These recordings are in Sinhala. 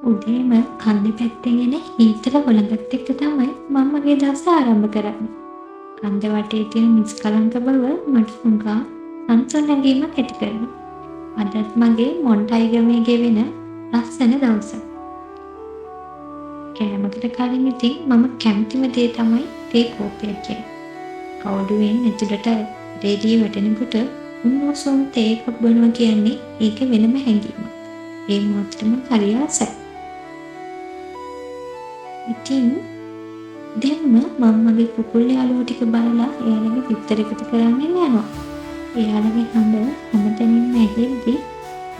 උදේම කන්දේ පැත්තෙන් එන හීතල හොළඟත් එක්ක තමයි මම මගේ දවස ආරම්භ කරන්නේ. කන්ද වටේ තියෙන නිස්කලංක බව මට හුඟා සංසුන් හැඟීමක් ඇති කරනවා. අදත් මගේ මොන්ටයි ගමේ ගෙවෙන ලස්සන දවසක්. කෑමකට කලින් ඉතින් මම කැමතිම දේ තමයි තේ කෝප්පයක් කියන්නේ. කවුළුවෙන් ඇතුළට රේඩිය වැටෙනකොට උණුසුම් තේ එකක් බොනවා කියන්නේ ඒක වෙනම හැඟීමක්. ඒ මොහොතේම හරි ආසයි. ඉතින් දැන්ම මම මගේ කුකුල් යාළුවෝ ටික බලලා එයාලගේ පිටර එකතු කරන්න යනවා. එයාලගේ හඬ හැමතැනින්ම ඇහෙද්දි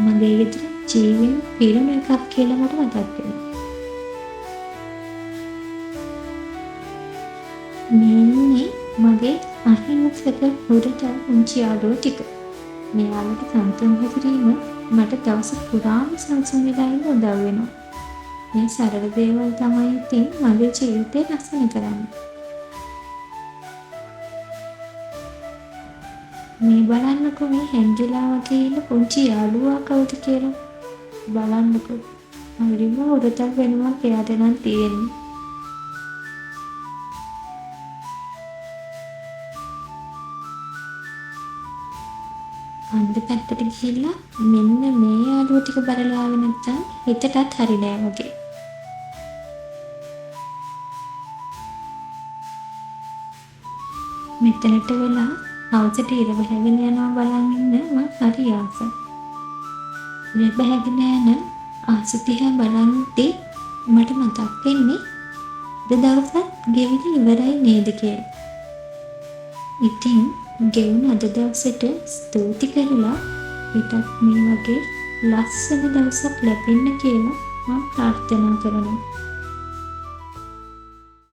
මගේ ගෙදර ජීවෙන් පිරුණු එකක් කියලා මට මතක් වෙනවා. මෙන්නේ මගේ අහිංසක හුරතල් පුංචි යාළුවෝ ටික. මෙයාලගේ සන්තුන් හැසිරීම මට දවස පුරාම සංසුන් වෙලා ඉන්න උදව් වෙනවා. මේ සරල දේවල් තමයි ඉතින් මගේ ජීවිතේ ලස්සන කරන්නේ. මේ බලන්නකෝ මේ හැංගිලා වගේ ඉන්න පුංචි යාළුවා කවුද කියලා. බලන්නකෝ. හරිම හුරතල් වෙනවා එයාට නම් තියෙන්නේ. අන්ද පැත්තට ගිහිල්ලා මෙන්න මේ යාළුවෝ ටික බලලා ආවේ නැත්තම් හිතටත් හරි නෑ වගේ. මෙතනට වෙලා හවසට ඉර බැහැගෙන යනවා බලන් ඉන්න මං හරි ආසයි. ඉර බැහැගෙන යන ආස දිහා බලන් ඉද්දි මට මතක් වෙන්නේ අද දවසත් ගෙවිලා ඉවරයි නේද කියලා. ඉතින් ගෙවුන අද දවසට ස්තුති කරලා හිතත් මේ වගේ ලස්සන දවසක් ලැබෙන්න කියලා මම ප්‍රාර්ථනා කරනවා.